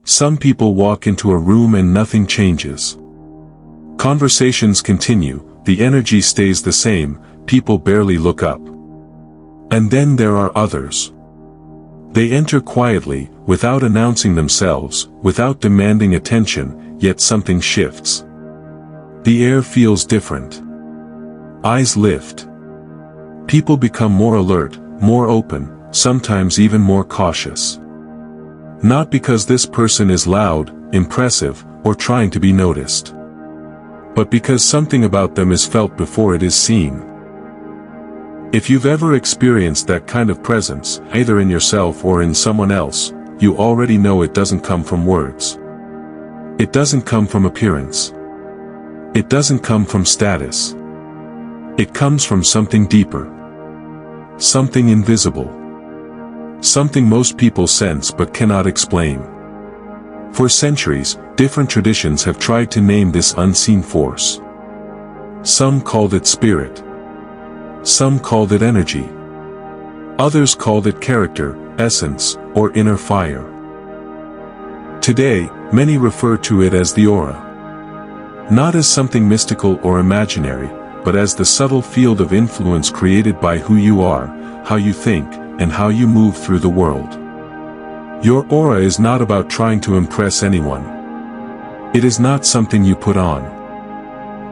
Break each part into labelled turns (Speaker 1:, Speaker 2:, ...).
Speaker 1: Some people walk into a room and nothing changes. Conversations continue, the energy stays the same, people barely look up. And then there are others. They enter quietly, without announcing themselves, without demanding attention, yet something shifts. The air feels different. Eyes lift. People become more alert, more open, sometimes even more cautious. Not because this person is loud, impressive, or trying to be noticed, but because something about them is felt before it is seen. If you've ever experienced that kind of presence, either in yourself or in someone else, you already know it doesn't come from words. It doesn't come from appearance. It doesn't come from status. It comes from something deeper. Something invisible. Something most people sense but cannot explain. For centuries, different traditions have tried to name this unseen force. Some called it spirit. Some called it energy. Others called it character, essence, or inner fire. Today, many refer to it as the aura. Not as something mystical or imaginary, but as the subtle field of influence created by who you are, how you think, and how you move through the world. Your aura is not about trying to impress anyone. It is not something you put on.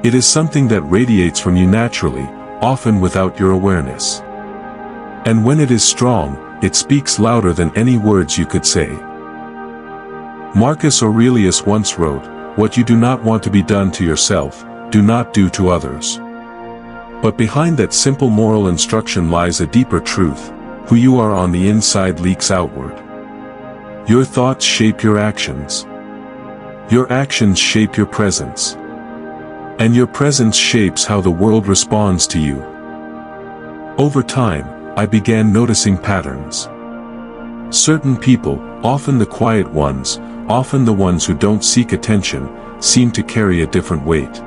Speaker 1: It is something that radiates from you naturally, often without your awareness. And when it is strong, it speaks louder than any words you could say. Marcus Aurelius once wrote, "What you do not want to be done to yourself, do not do to others." But behind that simple moral instruction lies a deeper truth: who you are on the inside leaks outward. Your thoughts shape your actions. Your actions shape your presence. And your presence shapes how the world responds to you. Over time, I began noticing patterns. Certain people, often the quiet ones, often the ones who don't seek attention, seem to carry a different weight.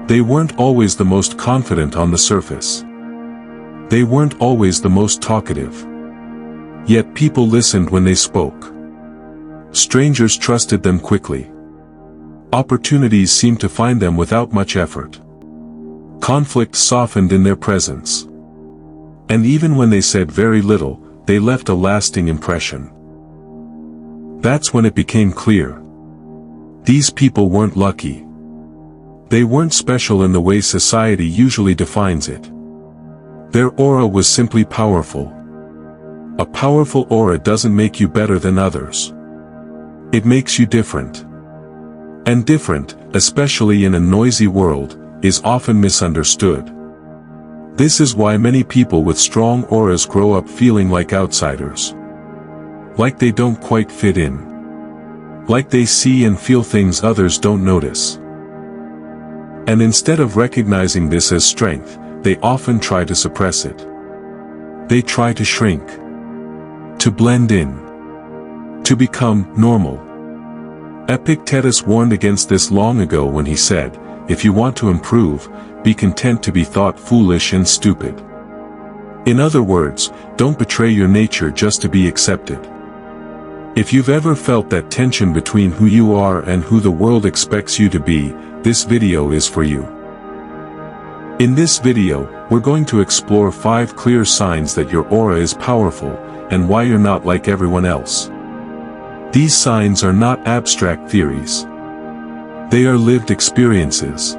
Speaker 1: They weren't always the most confident on the surface. They weren't always the most talkative. Yet people listened when they spoke. Strangers trusted them quickly. Opportunities seemed to find them without much effort. Conflict softened in their presence. And even when they said very little, they left a lasting impression. That's when it became clear. These people weren't lucky. They weren't special in the way society usually defines it. Their aura was simply powerful. A powerful aura doesn't make you better than others. It makes you different. And different, especially in a noisy world, is often misunderstood. This is why many people with strong auras grow up feeling like outsiders. Like they don't quite fit in. Like they see and feel things others don't notice. And instead of recognizing this as strength, they often try to suppress it. They try to shrink. To blend in. To become normal. Epictetus warned against this long ago when he said, "If you want to improve, be content to be thought foolish and stupid." In other words, don't betray your nature just to be accepted. If you've ever felt that tension between who you are and who the world expects you to be, this video is for you. In this video, we're going to explore 5 clear signs that your aura is powerful, and why you're not like everyone else. These signs are not abstract theories. They are lived experiences.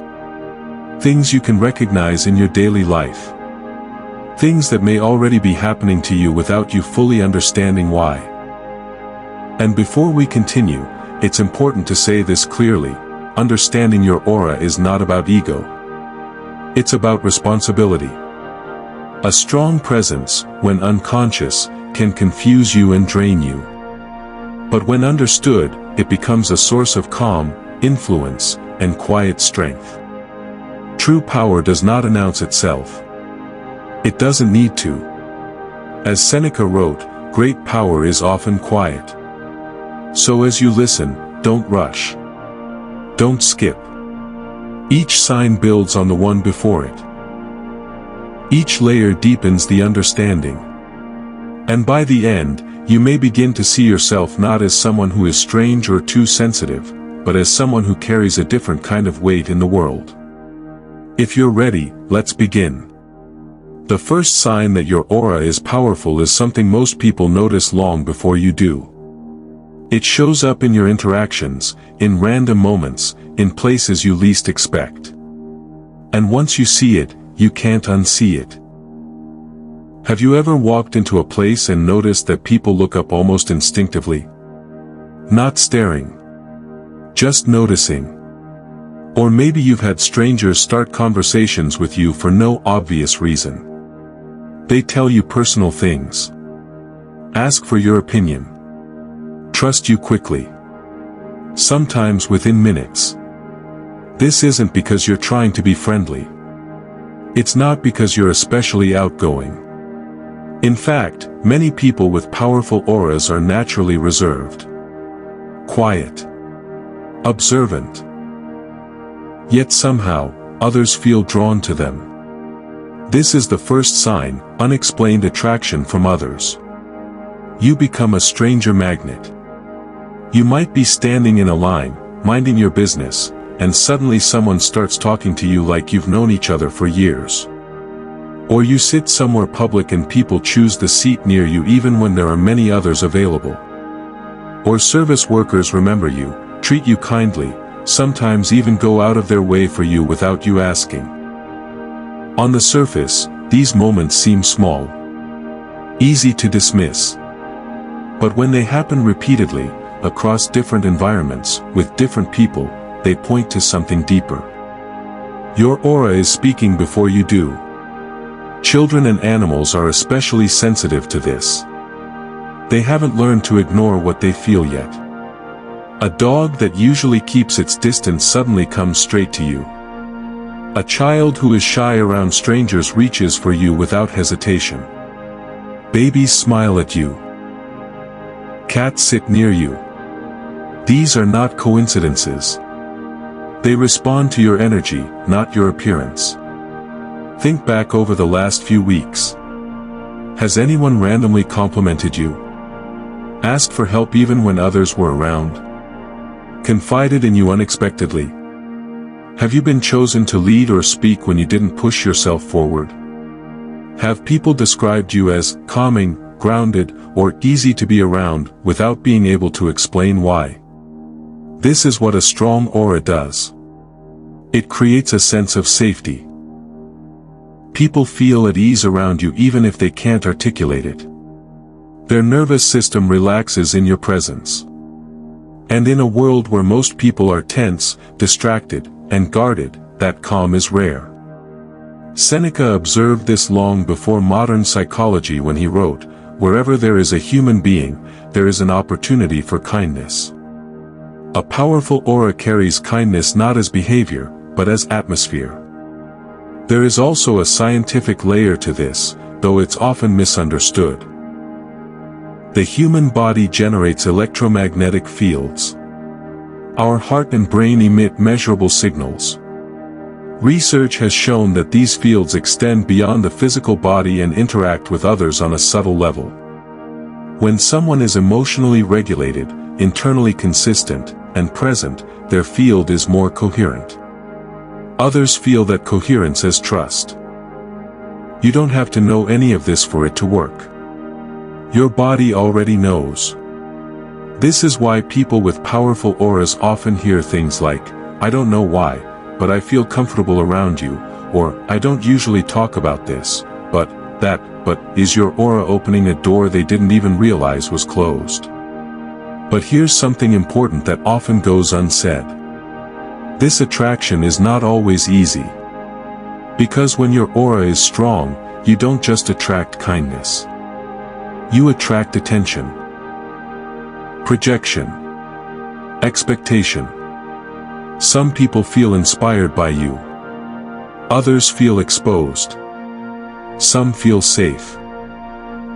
Speaker 1: Things you can recognize in your daily life. Things that may already be happening to you without you fully understanding why. And before we continue, it's important to say this clearly: understanding your aura is not about ego. It's about responsibility. A strong presence, when unconscious, can confuse you and drain you. But when understood, it becomes a source of calm, influence, and quiet strength. True power does not announce itself. It doesn't need to. As Seneca wrote, great power is often quiet. So as you listen, don't rush. Don't skip. Each sign builds on the one before it. Each layer deepens the understanding. And by the end, You may begin to see yourself not as someone who is strange or too sensitive, but as someone who carries a different kind of weight in the world. If you're ready, let's begin. The first sign that your aura is powerful is something most people notice long before you do. It shows up in your interactions, in random moments, in places you least expect. And once you see it, you can't unsee it. Have you ever walked into a place and noticed that people look up almost instinctively? Not staring. Just noticing. Or maybe you've had strangers start conversations with you for no obvious reason. They tell you personal things. Ask for your opinion. Trust you quickly. Sometimes within minutes. This isn't because you're trying to be friendly. It's not because you're especially outgoing. In fact, many people with powerful auras are naturally reserved. Quiet. Observant. Yet somehow, others feel drawn to them. This is the first sign, unexplained attraction from others. You become a stranger magnet. You might be standing in a line, minding your business, and suddenly someone starts talking to you like you've known each other for years. Or you sit somewhere public and people choose the seat near you even when there are many others available. Or service workers remember you, treat you kindly, sometimes even go out of their way for you without you asking. On the surface, these moments seem small, easy to dismiss. But when they happen repeatedly, across different environments, with different people, they point to something deeper. Your aura is speaking before you do. Children and animals are especially sensitive to this. They haven't learned to ignore what they feel yet. A dog that usually keeps its distance suddenly comes straight to you. A child who is shy around strangers reaches for you without hesitation. Babies smile at you. Cats sit near you. These are not coincidences. They respond to your energy, not your appearance. Think back over the last few weeks. Has anyone randomly complimented you? Asked for help even when others were around? Confided in you unexpectedly? Have you been chosen to lead or speak when you didn't push yourself forward? Have people described you as calming, grounded, or easy to be around without being able to explain why? This is what a strong aura does. It creates a sense of safety. People feel at ease around you even if they can't articulate it. Their nervous system relaxes in your presence. And in a world where most people are tense, distracted, and guarded, that calm is rare. Seneca observed this long before modern psychology when he wrote, "Wherever there is a human being, there is an opportunity for kindness." A powerful aura carries kindness not as behavior, but as atmosphere. There is also a scientific layer to this, though it's often misunderstood. The human body generates electromagnetic fields. Our heart and brain emit measurable signals. Research has shown that these fields extend beyond the physical body and interact with others on a subtle level. When someone is emotionally regulated, internally consistent, and present, their field is more coherent. Others feel that coherence as trust. You don't have to know any of this for it to work. Your body already knows. This is why people with powerful auras often hear things like, "I don't know why, but I feel comfortable around you," or "I don't usually talk about this, but is your aura opening a door they didn't even realize was closed." But here's something important that often goes unsaid. This attraction is not always easy. Because when your aura is strong, you don't just attract kindness. You attract attention. Projection. Expectation. Some people feel inspired by you. Others feel exposed. Some feel safe.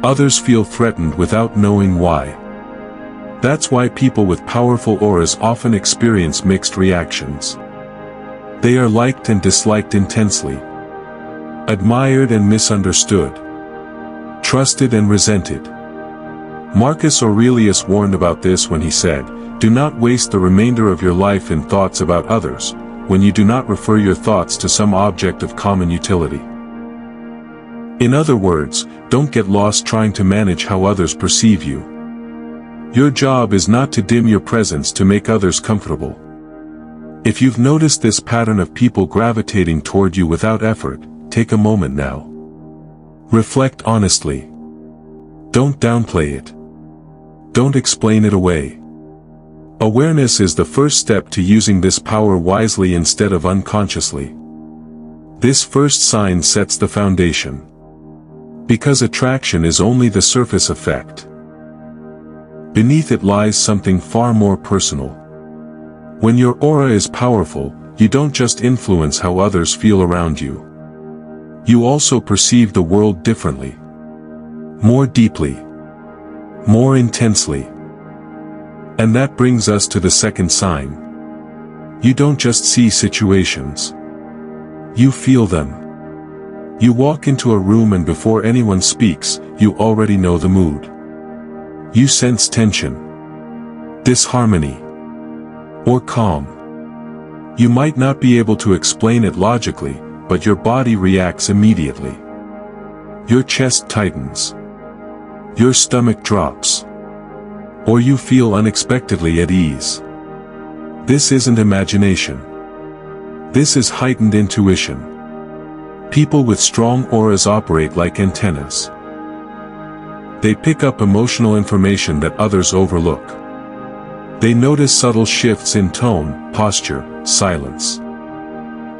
Speaker 1: Others feel threatened without knowing why. That's why people with powerful auras often experience mixed reactions. They are liked and disliked intensely. Admired and misunderstood. Trusted and resented. Marcus Aurelius warned about this when he said, "Do not waste the remainder of your life in thoughts about others, when you do not refer your thoughts to some object of common utility." In other words, don't get lost trying to manage how others perceive you. Your job is not to dim your presence to make others comfortable. If you've noticed this pattern of people gravitating toward you without effort, take a moment now. Reflect honestly. Don't downplay it. Don't explain it away. Awareness is the first step to using this power wisely instead of unconsciously. This first sign sets the foundation. Because attraction is only the surface effect. Beneath it lies something far more personal. When your aura is powerful, you don't just influence how others feel around you. You also perceive the world differently. More deeply. More intensely. And that brings us to the second sign. You don't just see situations. You feel them. You walk into a room and before anyone speaks, you already know the mood. You sense tension, disharmony, or calm. You might not be able to explain it logically, but your body reacts immediately. Your chest tightens. Your stomach drops. Or you feel unexpectedly at ease. This isn't imagination. This is heightened intuition. People with strong auras operate like antennas. They pick up emotional information that others overlook. They notice subtle shifts in tone, posture, silence.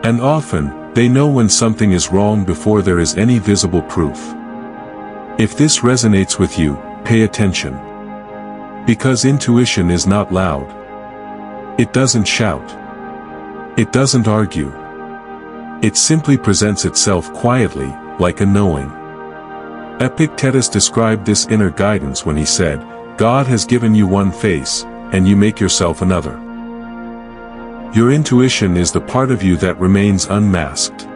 Speaker 1: And often, they know when something is wrong before there is any visible proof. If this resonates with you, pay attention. Because intuition is not loud. It doesn't shout. It doesn't argue. It simply presents itself quietly, like a knowing. Epictetus described this inner guidance when he said, "God has given you one face, and you make yourself another." Your intuition is the part of you that remains unmasked.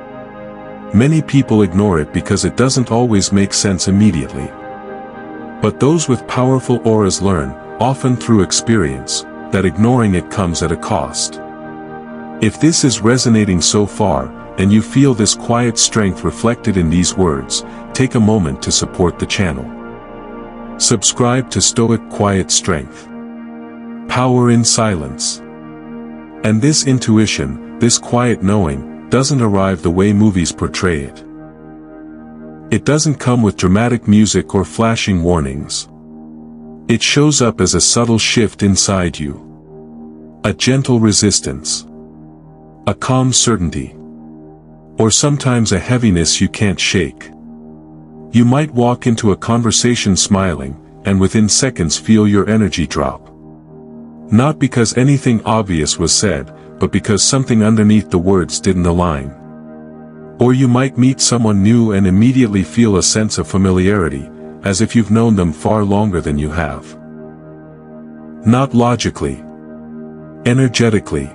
Speaker 1: Many people ignore it because it doesn't always make sense immediately. But those with powerful auras learn, often through experience, that ignoring it comes at a cost. If this is resonating so far, and you feel this quiet strength reflected in these words, take a moment to support the channel. Subscribe to Stoic Quiet Strength. Power in silence. And this intuition, this quiet knowing, doesn't arrive the way movies portray it. It doesn't come with dramatic music or flashing warnings. It shows up as a subtle shift inside you. A gentle resistance. A calm certainty. Or sometimes a heaviness you can't shake. You might walk into a conversation smiling, and within seconds feel your energy drop. Not because anything obvious was said, but because something underneath the words didn't align. Or you might meet someone new and immediately feel a sense of familiarity, as if you've known them far longer than you have. Not logically. Energetically.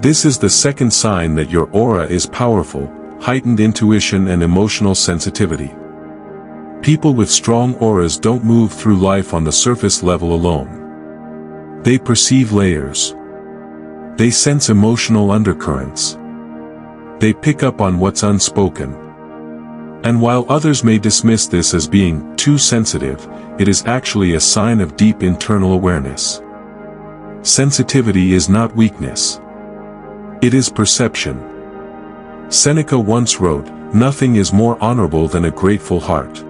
Speaker 1: This is the second sign that your aura is powerful, heightened intuition and emotional sensitivity. People with strong auras don't move through life on the surface level alone. They perceive layers. They sense emotional undercurrents. They pick up on what's unspoken. And while others may dismiss this as being too sensitive, it is actually a sign of deep internal awareness. Sensitivity is not weakness. It is perception. Seneca once wrote, "Nothing is more honorable than a grateful heart."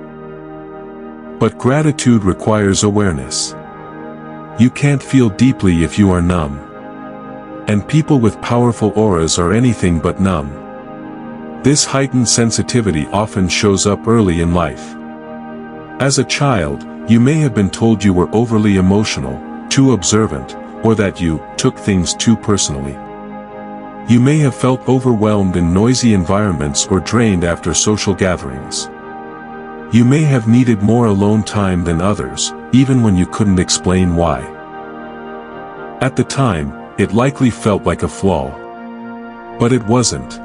Speaker 1: But gratitude requires awareness. You can't feel deeply if you are numb. And people with powerful auras are anything but numb. This heightened sensitivity often shows up early in life. As a child, you may have been told you were overly emotional, too observant, or that you took things too personally. You may have felt overwhelmed in noisy environments or drained after social gatherings. You may have needed more alone time than others, even when you couldn't explain why. At the time, it likely felt like a flaw. But it wasn't.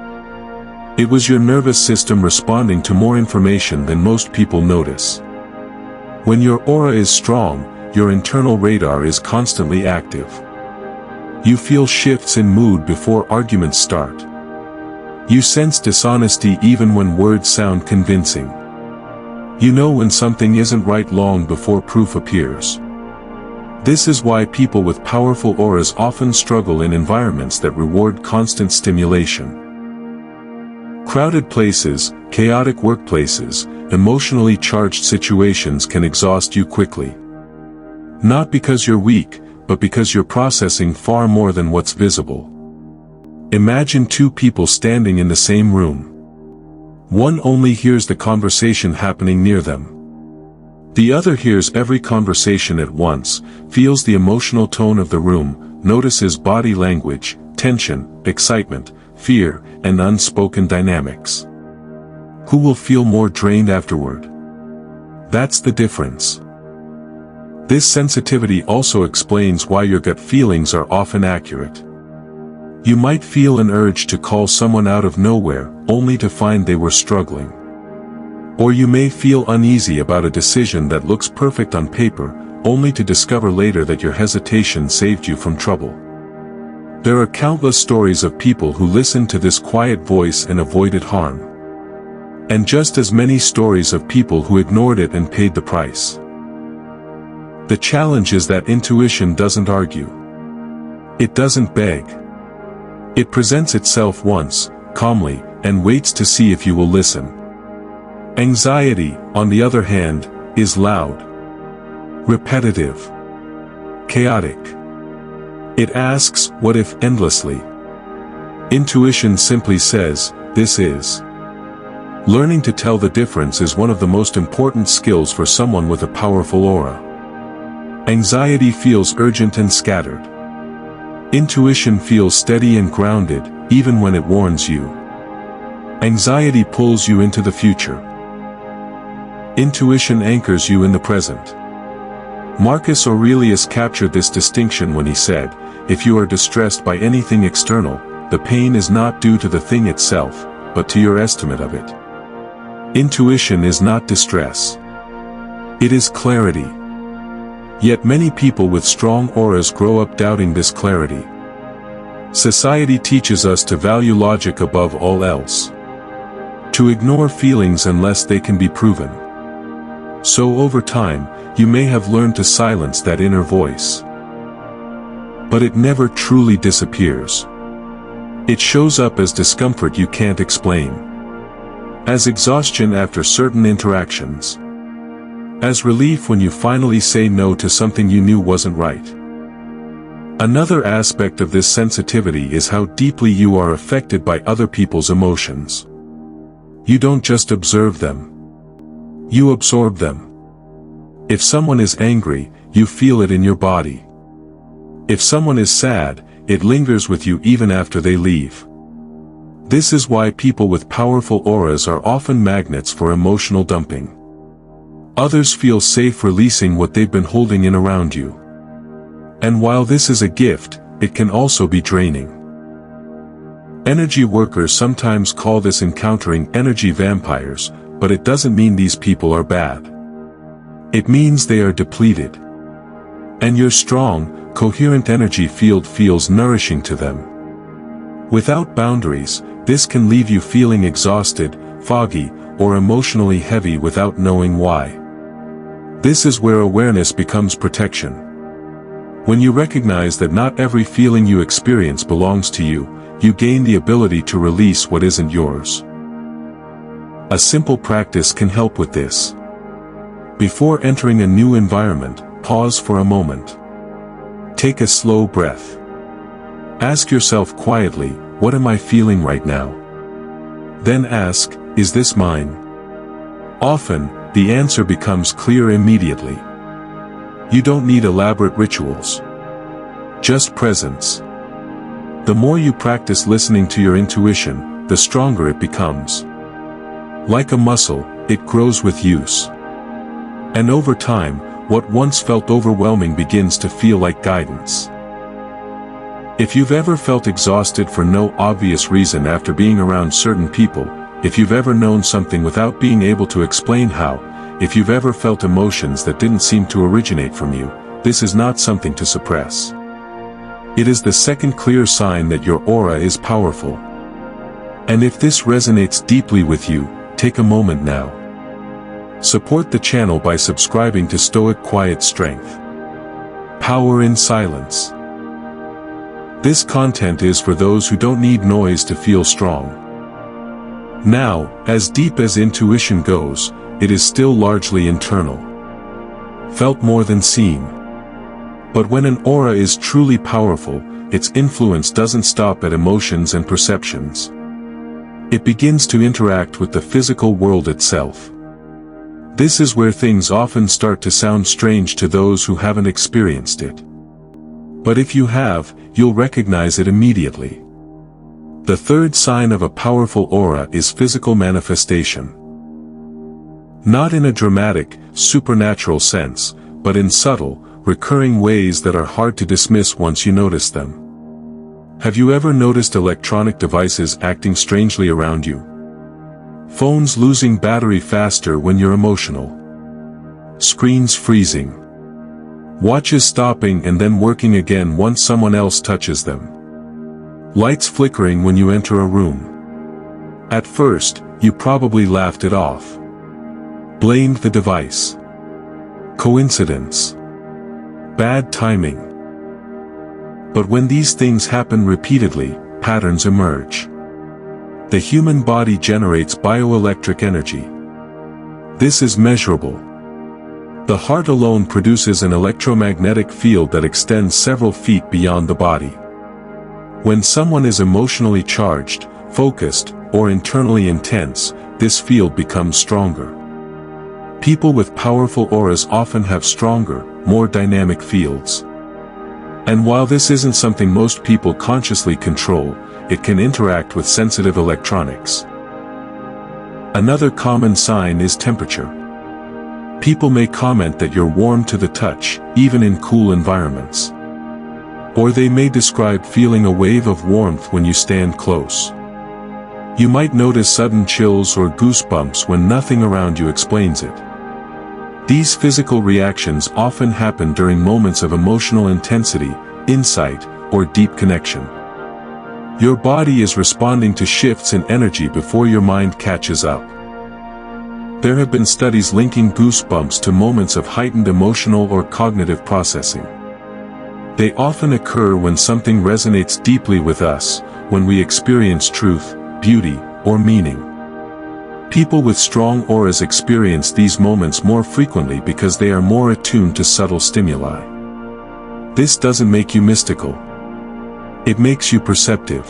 Speaker 1: It was your nervous system responding to more information than most people notice. When your aura is strong, your internal radar is constantly active. You feel shifts in mood before arguments start. You sense dishonesty even when words sound convincing. You know when something isn't right long before proof appears. This is why people with powerful auras often struggle in environments that reward constant stimulation. Crowded places, chaotic workplaces, emotionally charged situations can exhaust you quickly. Not because you're weak, but because you're processing far more than what's visible. Imagine two people standing in the same room. One only hears the conversation happening near them. The other hears every conversation at once, feels the emotional tone of the room, notices body language, tension, excitement, fear, and unspoken dynamics. Who will feel more drained afterward? That's the difference. This sensitivity also explains why your gut feelings are often accurate. You might feel an urge to call someone out of nowhere, only to find they were struggling. Or you may feel uneasy about a decision that looks perfect on paper, only to discover later that your hesitation saved you from trouble. There are countless stories of people who listened to this quiet voice and avoided harm. And just as many stories of people who ignored it and paid the price. The challenge is that intuition doesn't argue. It doesn't beg. It presents itself once, calmly, and waits to see if you will listen. Anxiety, on the other hand, is loud, repetitive, chaotic. It asks, what if, endlessly. Intuition simply says, this is. Learning to tell the difference is one of the most important skills for someone with a powerful aura. Anxiety feels urgent and scattered. Intuition feels steady and grounded, even when it warns you. Anxiety pulls you into the future. Intuition anchors you in the present. Marcus Aurelius captured this distinction when he said, if you are distressed by anything external, the pain is not due to the thing itself, but to your estimate of it. Intuition is not distress. It is clarity. Yet many people with strong auras grow up doubting this clarity. Society teaches us to value logic above all else. To ignore feelings unless they can be proven. So over time, you may have learned to silence that inner voice. But it never truly disappears. It shows up as discomfort you can't explain. As exhaustion after certain interactions. As relief when you finally say no to something you knew wasn't right. Another aspect of this sensitivity is how deeply you are affected by other people's emotions. You don't just observe them. You absorb them. If someone is angry, you feel it in your body. If someone is sad, it lingers with you even after they leave. This is why people with powerful auras are often magnets for emotional dumping. Others feel safe releasing what they've been holding in around you. And while this is a gift, it can also be draining. Energy workers sometimes call this encountering energy vampires, but it doesn't mean these people are bad. It means they are depleted. And your strong, coherent energy field feels nourishing to them. Without boundaries, this can leave you feeling exhausted, foggy, or emotionally heavy without knowing why. This is where awareness becomes protection. When you recognize that not every feeling you experience belongs to you, you gain the ability to release what isn't yours. A simple practice can help with this. Before entering a new environment, pause for a moment. Take a slow breath. Ask yourself quietly, what am I feeling right now? Then ask, is this mine? Often, the answer becomes clear immediately. You don't need elaborate rituals. Just presence. The more you practice listening to your intuition, the stronger it becomes. Like a muscle, it grows with use. And over time, what once felt overwhelming begins to feel like guidance. If you've ever felt exhausted for no obvious reason after being around certain people, if you've ever known something without being able to explain how, if you've ever felt emotions that didn't seem to originate from you, this is not something to suppress. It is the second clear sign that your aura is powerful. And if this resonates deeply with you, take a moment now. Support the channel by subscribing to Stoic Quiet Strength. Power in silence. This content is for those who don't need noise to feel strong. Now, as deep as intuition goes, it is still largely internal. Felt more than seen. But when an aura is truly powerful, its influence doesn't stop at emotions and perceptions. It begins to interact with the physical world itself. This is where things often start to sound strange to those who haven't experienced it. But if you have, you'll recognize it immediately. The third sign of a powerful aura is physical manifestation. Not in a dramatic, supernatural sense, but in subtle, recurring ways that are hard to dismiss once you notice them. Have you ever noticed electronic devices acting strangely around you? Phones losing battery faster when you're emotional. Screens freezing. Watches stopping and then working again once someone else touches them. Lights flickering when you enter a room. At first, you probably laughed it off. Blamed the device. Coincidence. Bad timing. But when these things happen repeatedly, patterns emerge. The human body generates bioelectric energy. This is measurable. The heart alone produces an electromagnetic field that extends several feet beyond the body. When someone is emotionally charged, focused, or internally intense, this field becomes stronger. People with powerful auras often have stronger, more dynamic fields. And while this isn't something most people consciously control, it can interact with sensitive electronics. Another common sign is temperature. People may comment that you're warm to the touch, even in cool environments. Or they may describe feeling a wave of warmth when you stand close. You might notice sudden chills or goosebumps when nothing around you explains it. These physical reactions often happen during moments of emotional intensity, insight, or deep connection. Your body is responding to shifts in energy before your mind catches up. There have been studies linking goosebumps to moments of heightened emotional or cognitive processing. They often occur when something resonates deeply with us, when we experience truth, beauty, or meaning. People with strong auras experience these moments more frequently because they are more attuned to subtle stimuli. This doesn't make you mystical. It makes you perceptive.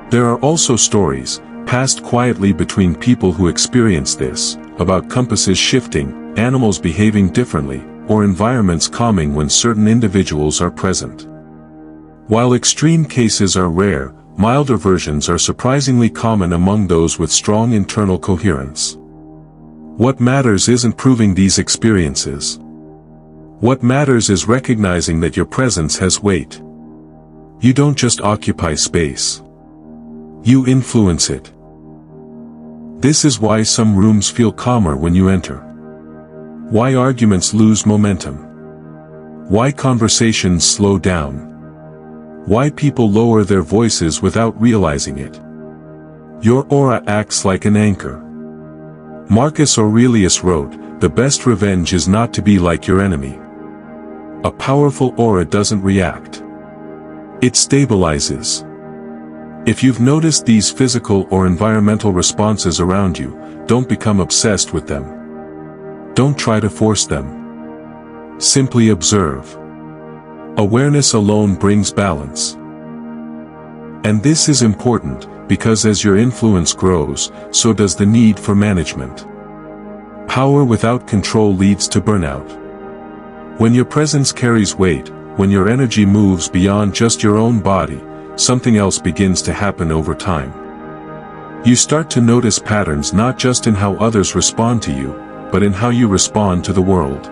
Speaker 1: There are also stories, passed quietly between people who experience this, about compasses shifting, animals behaving differently, or environments calming when certain individuals are present. While extreme cases are rare, milder versions are surprisingly common among those with strong internal coherence. What matters isn't proving these experiences. What matters is recognizing that your presence has weight. You don't just occupy space. You influence it. This is why some rooms feel calmer when you enter. Why arguments lose momentum. Why conversations slow down. Why people lower their voices without realizing it. Your aura acts like an anchor. Marcus Aurelius wrote, "The best revenge is not to be like your enemy." A powerful aura doesn't react. It stabilizes. If you've noticed these physical or environmental responses around you, don't become obsessed with them. Don't try to force them. Simply observe. Awareness alone brings balance. And this is important, because as your influence grows, so does the need for management. Power without control leads to burnout. When your presence carries weight, when your energy moves beyond just your own body, something else begins to happen over time. You start to notice patterns not just in how others respond to you, but in how you respond to the world.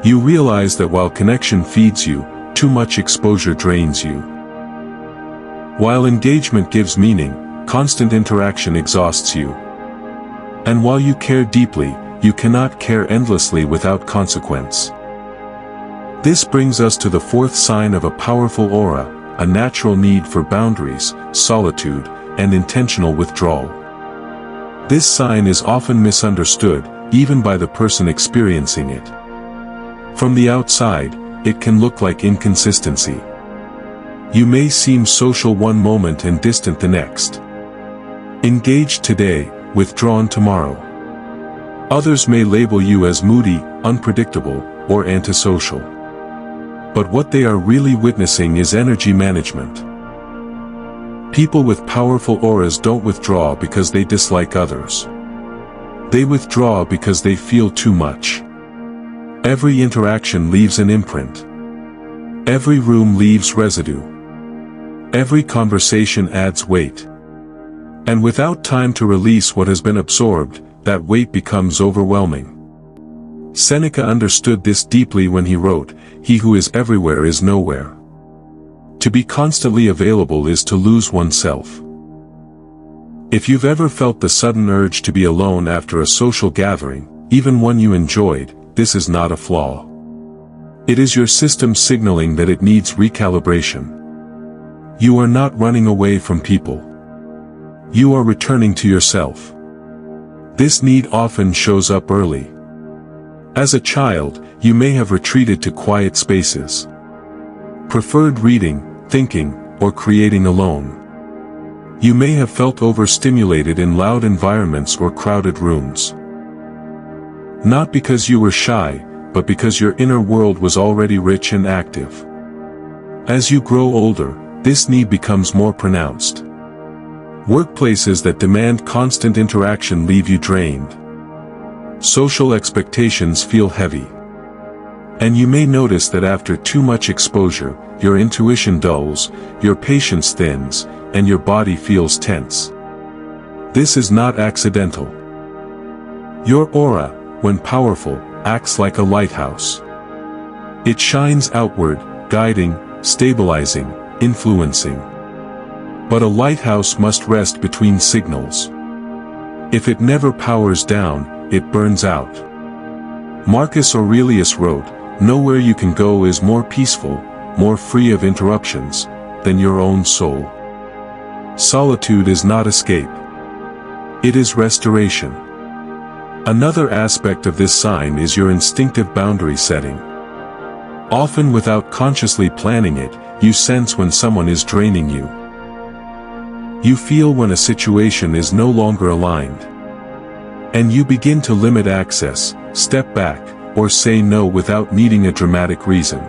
Speaker 1: You realize that while connection feeds you, too much exposure drains you. While engagement gives meaning, constant interaction exhausts you. And while you care deeply, you cannot care endlessly without consequence. This brings us to the fourth sign of a powerful aura, a natural need for boundaries, solitude, and intentional withdrawal. This sign is often misunderstood, even by the person experiencing it. From the outside, it can look like inconsistency. You may seem social one moment and distant the next. Engaged today, withdrawn tomorrow. Others may label you as moody, unpredictable, or antisocial. But what they are really witnessing is energy management. People with powerful auras don't withdraw because they dislike others. They withdraw because they feel too much. Every interaction leaves an imprint. Every room leaves residue. Every conversation adds weight. And without time to release what has been absorbed, that weight becomes overwhelming. Seneca understood this deeply when he wrote, "He who is everywhere is nowhere." To be constantly available is to lose oneself. If you've ever felt the sudden urge to be alone after a social gathering, even one you enjoyed, this is not a flaw. It is your system signaling that it needs recalibration. You are not running away from people. You are returning to yourself. This need often shows up early. As a child, you may have retreated to quiet spaces. Preferred reading, thinking, or creating alone. You may have felt overstimulated in loud environments or crowded rooms. Not because you were shy, but because your inner world was already rich and active. As you grow older, this need becomes more pronounced. Workplaces that demand constant interaction leave you drained. Social expectations feel heavy. And you may notice that after too much exposure, your intuition dulls, your patience thins, and your body feels tense. This is not accidental. Your aura, when powerful, acts like a lighthouse. It shines outward, guiding, stabilizing, influencing. But a lighthouse must rest between signals. If it never powers down, it burns out. Marcus Aurelius wrote, "Nowhere you can go is more peaceful, more free of interruptions, than your own soul." Solitude is not escape. It is restoration. Another aspect of this sign is your instinctive boundary setting. Often without consciously planning it, you sense when someone is draining you. You feel when a situation is no longer aligned. And you begin to limit access, step back, or say no without needing a dramatic reason.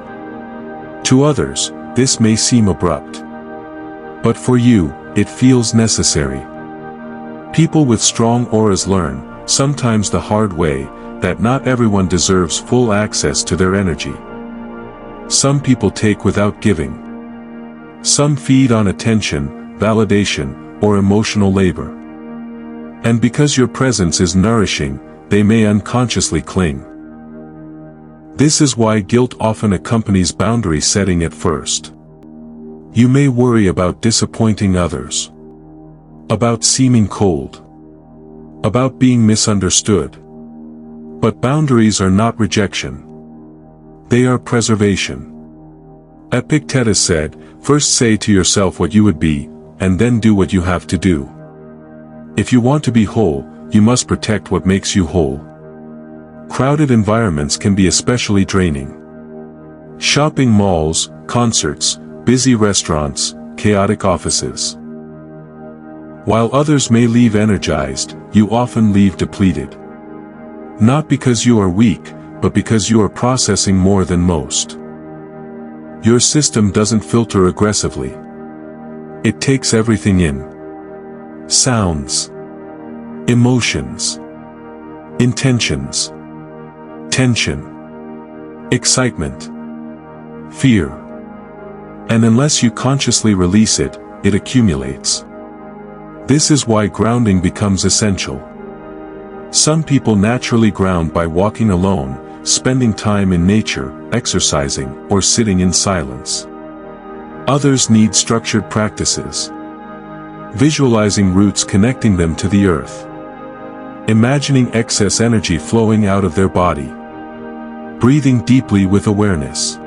Speaker 1: To others, this may seem abrupt. But for you, it feels necessary. People with strong auras learn, sometimes the hard way, that not everyone deserves full access to their energy. Some people take without giving. Some feed on attention, validation, or emotional labor. And because your presence is nourishing, they may unconsciously cling. This is why guilt often accompanies boundary setting at first. You may worry about disappointing others. About seeming cold. About being misunderstood. But boundaries are not rejection. They are preservation. Epictetus said, "First say to yourself what you would be, and then do what you have to do." If you want to be whole, you must protect what makes you whole. Crowded environments can be especially draining. Shopping malls, concerts, busy restaurants, chaotic offices. While others may leave energized, you often leave depleted. Not because you are weak, but because you are processing more than most. Your system doesn't filter aggressively. It takes everything in. Sounds. Emotions. Intentions. Tension. Excitement. Fear. And unless you consciously release it, it accumulates. This is why grounding becomes essential. Some people naturally ground by walking alone, spending time in nature, exercising, or sitting in silence. Others need structured practices. Visualizing roots connecting them to the earth. imagining excess energy flowing out of their body, breathing deeply with awareness.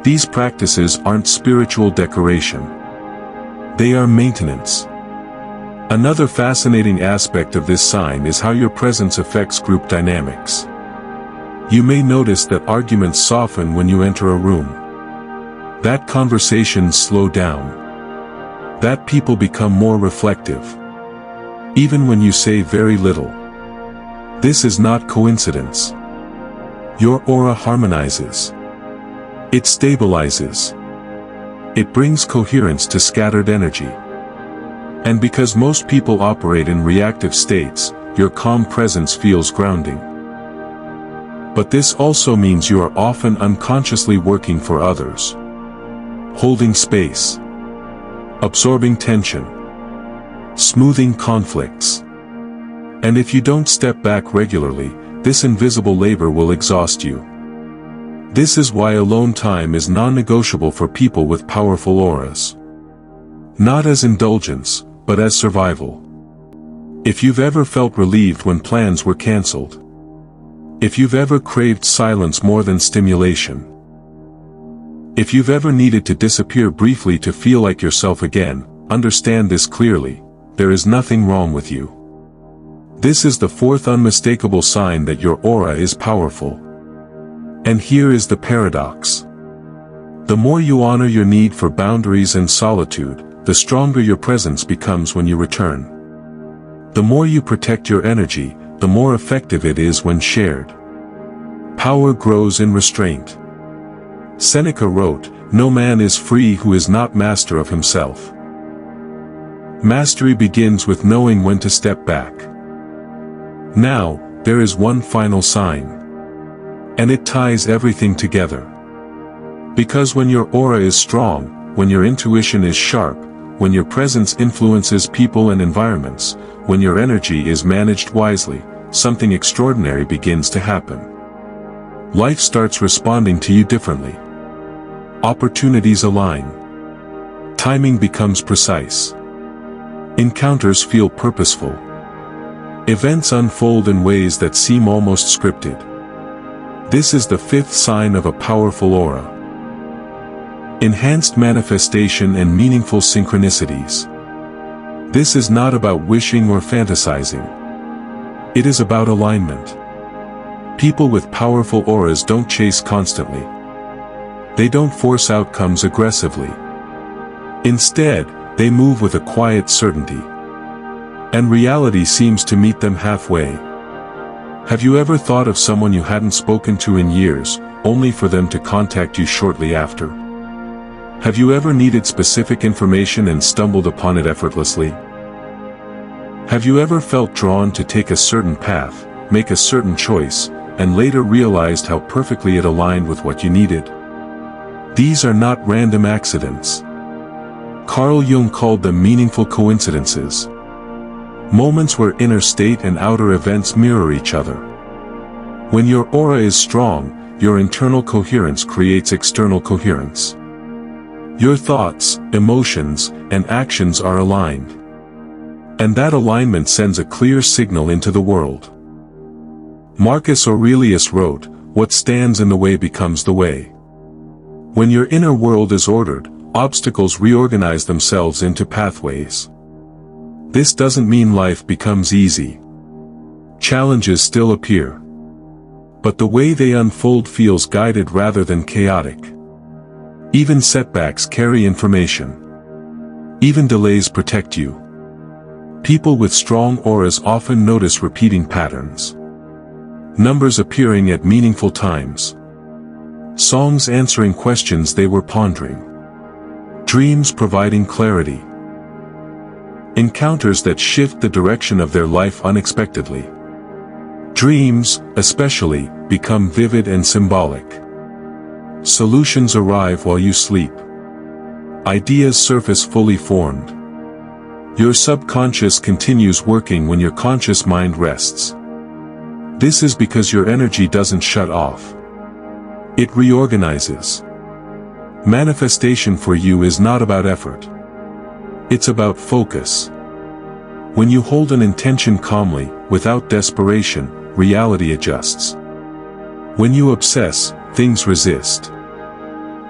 Speaker 1: These practices aren't spiritual decoration. They are maintenance. Another fascinating aspect of this sign is how your presence affects group dynamics. You may notice that arguments soften when you enter a room, that conversations slow down, that people become more reflective, even when you say very little. This is not coincidence. Your aura harmonizes. It stabilizes. It brings coherence to scattered energy. And because most people operate in reactive states, your calm presence feels grounding. But this also means you are often unconsciously working for others, holding space, absorbing tension, smoothing conflicts. And if you don't step back regularly, this invisible labor will exhaust you. This is why alone time is non-negotiable for people with powerful auras. Not as indulgence, but as survival. If you've ever felt relieved when plans were cancelled, if you've ever craved silence more than stimulation, if you've ever needed to disappear briefly to feel like yourself again, understand this clearly: there is nothing wrong with you. This is the fourth unmistakable sign that your aura is powerful. And here is the paradox. The more you honor your need for boundaries and solitude, the stronger your presence becomes when you return. The more you protect your energy, the more effective it is when shared. Power grows in restraint. Seneca wrote, "No man is free who is not master of himself." Mastery begins with knowing when to step back. Now, there is one final sign. And it ties everything together. Because when your aura is strong, when your intuition is sharp, when your presence influences people and environments, when your energy is managed wisely, something extraordinary begins to happen. Life starts responding to you differently. Opportunities align. Timing becomes precise. Encounters feel purposeful. Events unfold in ways that seem almost scripted. This is the fifth sign of a powerful aura. Enhanced manifestation and meaningful synchronicities. This is not about wishing or fantasizing. It is about alignment. People with powerful auras don't chase constantly. They don't force outcomes aggressively. Instead, they move with a quiet certainty. And reality seems to meet them halfway. Have you ever thought of someone you hadn't spoken to in years, only for them to contact you shortly after? Have you ever needed specific information and stumbled upon it effortlessly? Have you ever felt drawn to take a certain path, make a certain choice, and later realized how perfectly it aligned with what you needed? These are not random accidents. Carl Jung called them meaningful coincidences. Moments where inner state and outer events mirror each other. When your aura is strong, your internal coherence creates external coherence. Your thoughts, emotions, and actions are aligned. And that alignment sends a clear signal into the world. Marcus Aurelius wrote, "What stands in the way becomes the way." When your inner world is ordered, obstacles reorganize themselves into pathways. This doesn't mean life becomes easy. Challenges still appear. But the way they unfold feels guided rather than chaotic. Even setbacks carry information. Even delays protect you. People with strong auras often notice repeating patterns. Numbers appearing at meaningful times. Songs answering questions they were pondering. Dreams providing clarity. Encounters that shift the direction of their life unexpectedly. Dreams, especially, become vivid and symbolic. Solutions arrive while you sleep. Ideas surface fully formed. Your subconscious continues working when your conscious mind rests. This is because your energy doesn't shut off. It reorganizes. Manifestation for you is not about effort. It's about focus. When you hold an intention calmly, without desperation, reality adjusts. When you obsess, things resist.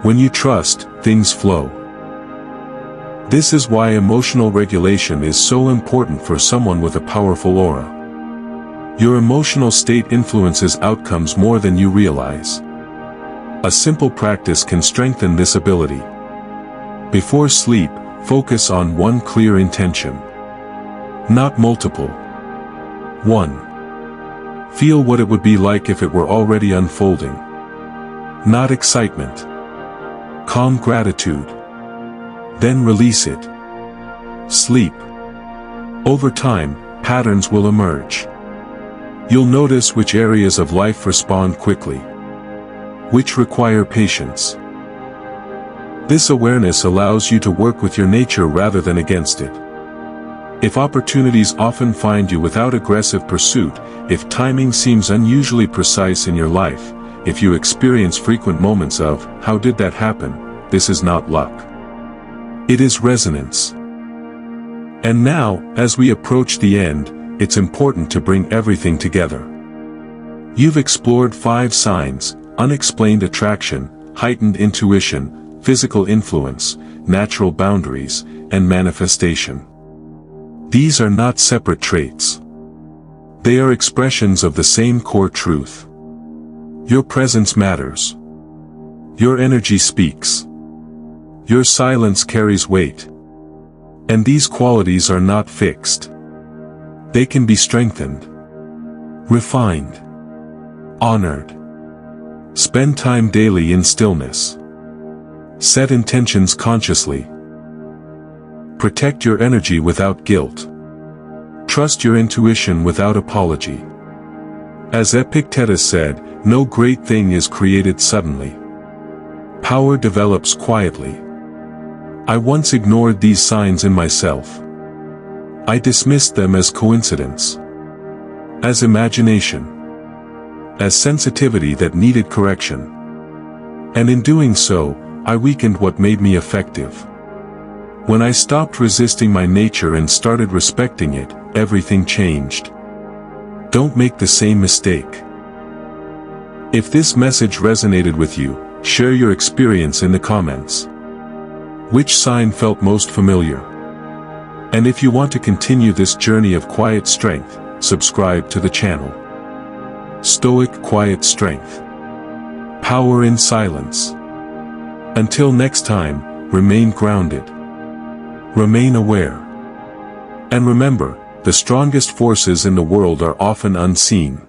Speaker 1: When you trust, things flow. This is why emotional regulation is so important for someone with a powerful aura. Your emotional state influences outcomes more than you realize. A simple practice can strengthen this ability. Before sleep, focus on one clear intention. Not multiple. 1. Feel what it would be like if it were already unfolding. Not excitement. Calm gratitude. Then release it. Sleep. Over time, patterns will emerge. You'll notice which areas of life respond quickly, which require patience. This awareness allows you to work with your nature rather than against it. If opportunities often find you without aggressive pursuit, if timing seems unusually precise in your life, if you experience frequent moments of, "How did that happen?" this is not luck. It is resonance. And now, as we approach the end, it's important to bring everything together. You've explored 5 signs: unexplained attraction, heightened intuition, physical influence, natural boundaries, and manifestation. These are not separate traits. They are expressions of the same core truth. Your presence matters. Your energy speaks. Your silence carries weight. And these qualities are not fixed. They can be strengthened, refined, honored. Spend time daily in stillness. Set intentions consciously. Protect your energy without guilt. Trust your intuition without apology. As Epictetus said, no great thing is created suddenly. Power develops quietly. I once ignored these signs in myself. I dismissed them as coincidence, as imagination, as sensitivity that needed correction. And in doing so, I weakened what made me effective. When I stopped resisting my nature and started respecting it, everything changed. Don't make the same mistake. If this message resonated with you, share your experience in the comments. Which sign felt most familiar? And if you want to continue this journey of quiet strength, subscribe to the channel. Stoic Quiet Strength. Power in silence. Until next time, remain grounded. Remain aware. And remember, the strongest forces in the world are often unseen.